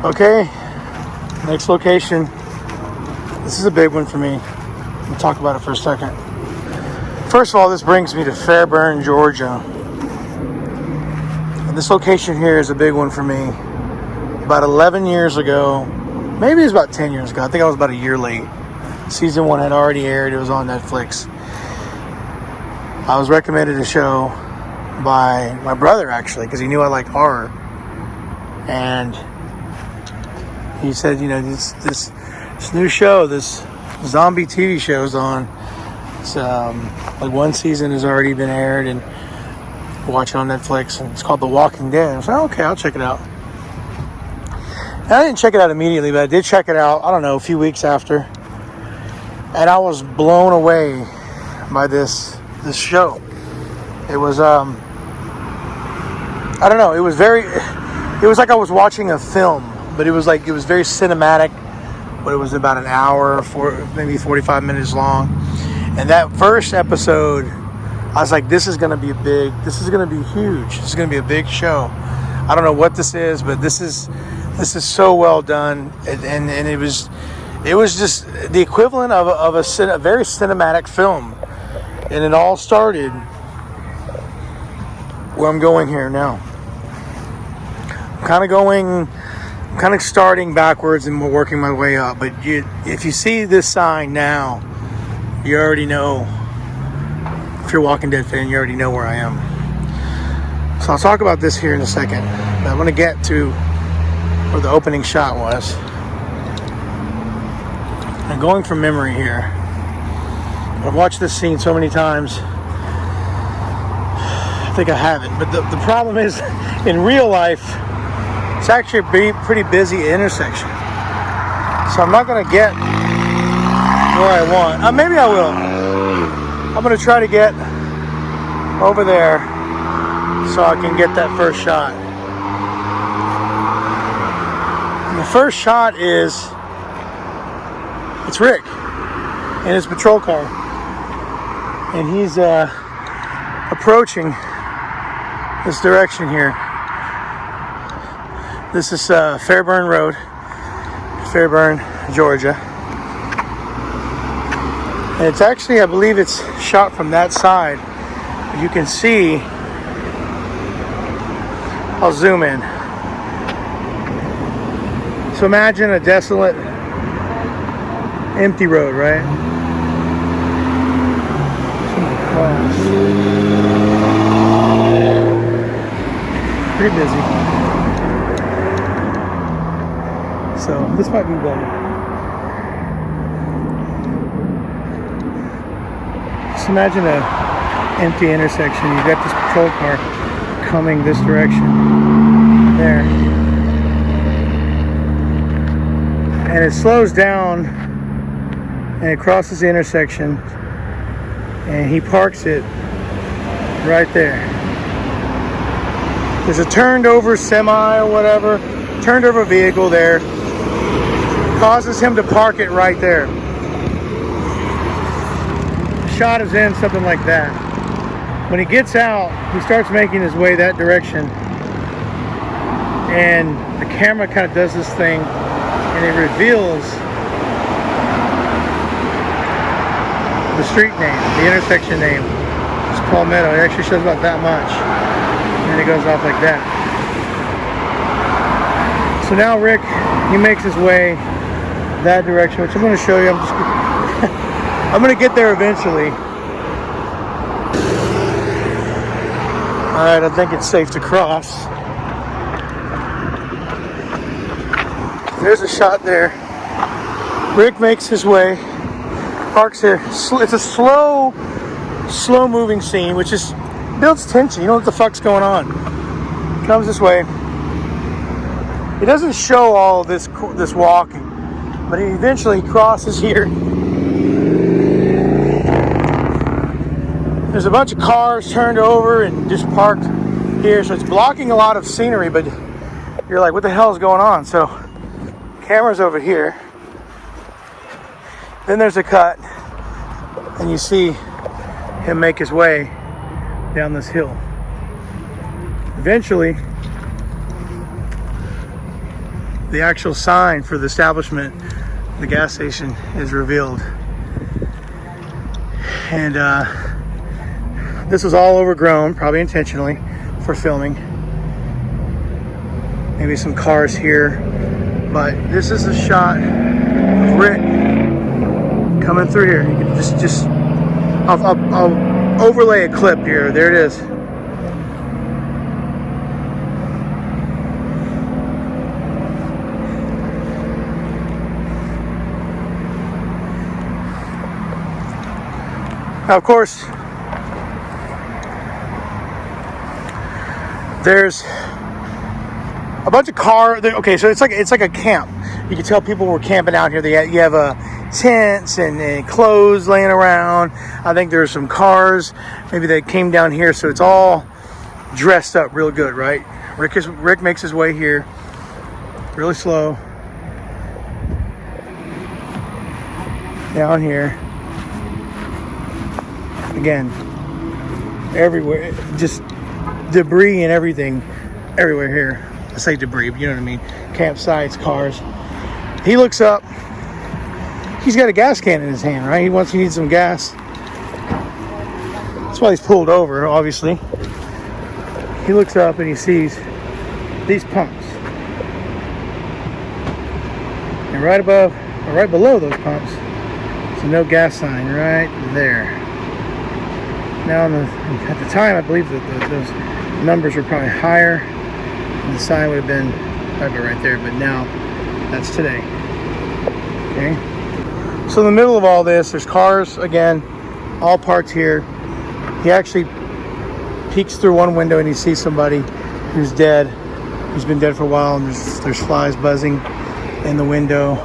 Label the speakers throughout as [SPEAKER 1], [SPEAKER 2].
[SPEAKER 1] Okay, next location. This is a big one for me. We'll talk about it for a second. First of all, this brings me to Fairburn, Georgia. And this location here is a big one for me. About 11 years ago, maybe it was about 10 years ago. I think I was about a year late. Season 1 had already aired. It was on Netflix. I was recommended a show by my brother, actually, because he knew I liked horror. And he said, you know, this new show, this zombie TV show is on. It's like one season has already been aired and watch it on Netflix, and it's called The Walking Dead. I was like, okay, I'll check it out. And I didn't check it out immediately, but I did check it out, I don't know, a few weeks after. And I was blown away by this show. It was, I don't know, it was like I was watching a film, but it was very cinematic, but it was about an hour, maybe 45 minutes long. And that first episode, I was like, this is going to be huge. This is going to be a big show. I don't know what this is, but this is so well done. And it was just the equivalent of a very cinematic film. And it all started where I'm going here now. I'm kind of starting backwards and working my way up. But if you see this sign now, you already know. If you're a Walking Dead fan, you already know where I am. So I'll talk about this here in a second. But I want to get to where the opening shot was. I'm going from memory here. I've watched this scene so many times. I think I haven't. But the problem is, in real life, it's actually a pretty busy intersection. So I'm not going to get where I want. Maybe I will. I'm going to try to get over there so I can get that first shot. And the first shot it's Rick in his patrol car. And he's approaching this direction here. This is Fairburn Road, Fairburn, Georgia. And it's actually, I believe it's shot from that side. You can see, I'll zoom in. So imagine a desolate, empty road, right? Pretty busy. So this might be better. Just imagine an empty intersection. You've got this patrol car coming this direction. There. And it slows down and it crosses the intersection and he parks it right there. There's a turned over semi or whatever, turned over vehicle there. Causes him to park it right there. Shot is in something like that. When he gets out, he starts making his way that direction. And the camera kind of does this thing and it reveals the street name, the intersection name. It's Palmetto. It actually shows about that much. And then it goes off like that. So now Rick, he makes his way that direction, which I'm going to show you. I'm going to get there eventually. Alright, I think it's safe to cross. There's a shot there. Rick makes his way, parks here. It's a slow moving scene, which builds tension. You know what the fuck's going on. Comes this way. It doesn't show all this walking, but he eventually crosses here. There's a bunch of cars turned over and just parked here, so it's blocking a lot of scenery, but you're like, what the hell is going on? So, camera's over here. Then there's a cut, and you see him make his way down this hill. Eventually, the actual sign for the establishment, the gas station, is revealed. And this was all overgrown, probably intentionally, for filming. Maybe some cars here, but this is a shot of Rick coming through here. You can just I'll overlay a clip here. There it is. Now, of course, there's a bunch of cars. Okay, so it's like a camp. You can tell people were camping out here. You have tents and clothes laying around. I think there's some cars. Maybe they came down here, so it's all dressed up real good, right? Rick makes his way here, really slow, down here. Again, everywhere, just debris and everything everywhere here. I say debris, but you know what I mean. Campsites, cars. He looks up. He's got a gas can in his hand, right? He needs some gas. That's why he's pulled over, obviously. He looks up and he sees these pumps. And right above, or right below those pumps, there's a no gas sign right there. Now, at the time, I believe that those numbers were probably higher, and the sign would have been probably right there, but now that's today. Okay. So in the middle of all this, there's cars, again, all parked here. He actually peeks through one window and he sees somebody who's dead, who's been dead for a while, and there's flies buzzing in the window.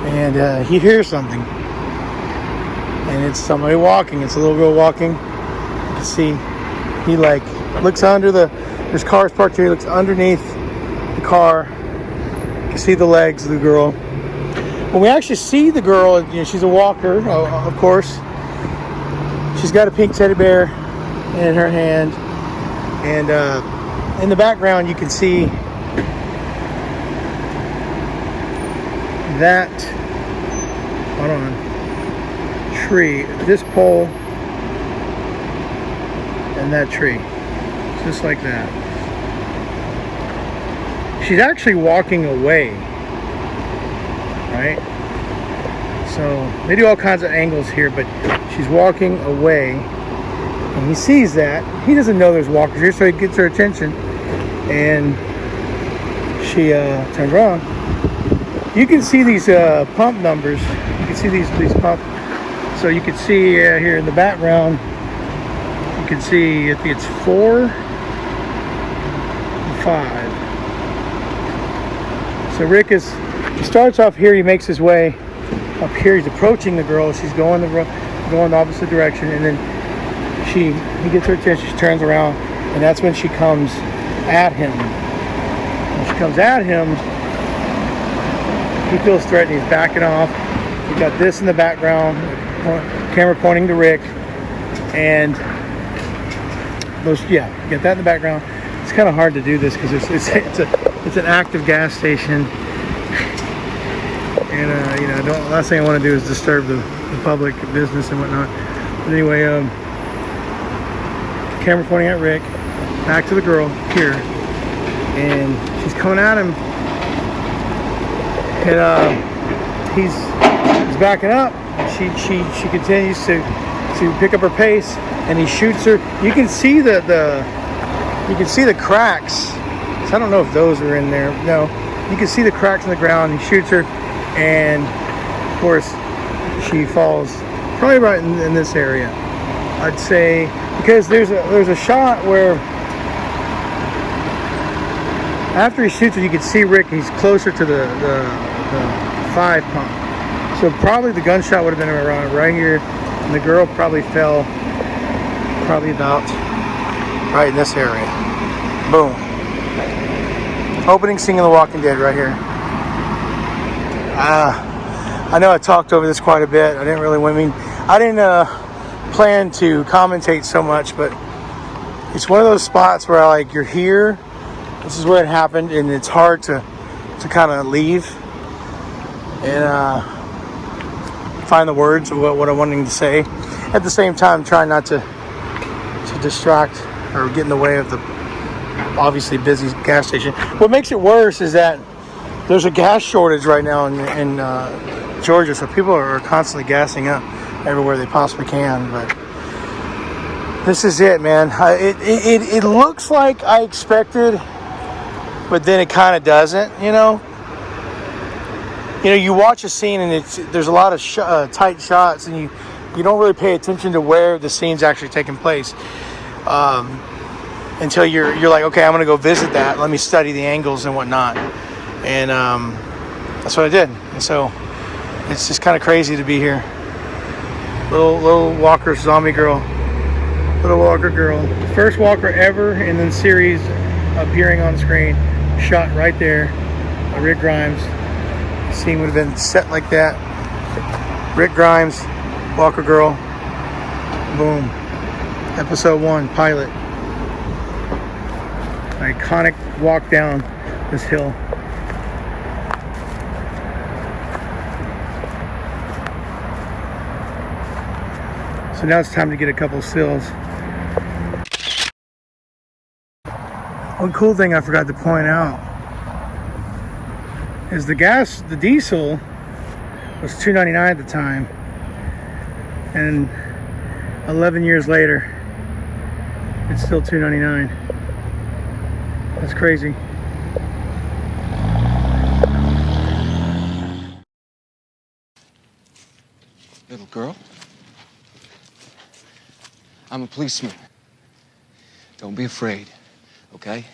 [SPEAKER 1] And he hears something, and it's somebody walking. It's a little girl walking. You can see he looks under there's cars parked here. He looks underneath the car. You can see the legs of the girl. When we actually see the girl, she's a walker, of course. She's got a pink teddy bear in her hand, and in the background you can see that tree, this pole and that tree, just like that. She's actually walking away, right? So they do all kinds of angles here, but she's walking away, and he sees that. He doesn't know there's walkers here, so he gets her attention, and she turns around. You can see these pump numbers. You can see these pump. So you can see here in the background, you can see, I think it's 4 and 5. So Rick he starts off here. He makes his way up here. He's approaching the girl. She's going the opposite direction, and then he gets her attention. She turns around, and that's when she comes at him. When she comes at him, he feels threatened. He's backing off. We got this in the background, camera pointing to Rick, and you got that in the background. It's kind of hard to do this because it's an active gas station, and last thing I want to do is disturb the public business and whatnot. But anyway, camera pointing at Rick, back to the girl here, and she's coming at him. And he's backing up. She continues to pick up her pace, and he shoots her. You can see the cracks. So I don't know if those are in there. No, you can see the cracks in the ground. He shoots her, and of course she falls probably right in this area. I'd say, because there's a shot where after he shoots her, you can see Rick. He's closer to the 5 pump. So probably the gunshot would have been around right here, and the girl probably fell about right in this area. Boom. Opening scene of The Walking Dead right here. I know I talked over this quite a bit. I didn't plan to commentate so much, but it's one of those spots where like you're here, this is where it happened, and it's hard to kind of leave and find the words of what I'm wanting to say. At the same time, trying not to distract or get in the way of the obviously busy gas station. What makes it worse is that there's a gas shortage right now in Georgia, so people are constantly gassing up everywhere they possibly can. But this is it, man. It looks like I expected, but then it kind of doesn't. You watch a scene and there's a lot of tight shots, and you don't really pay attention to where the scene's actually taking place until you're like, okay, I'm gonna go visit that. Let me study the angles and whatnot, and that's what I did. And so it's just kind of crazy to be here. Little Walker zombie girl, little Walker girl, first Walker ever in the series appearing on screen, shot right there by Rick Grimes. The scene would have been set like that. Rick Grimes, Walker Girl, boom. Episode 1, pilot. Iconic walk down this hill. So now it's time to get a couple stills. One cool thing I forgot to point out is the diesel was $2.99 at the time, and 11 years later it's still $2.99. That's crazy.
[SPEAKER 2] Little girl, I'm a policeman. Don't be afraid, okay?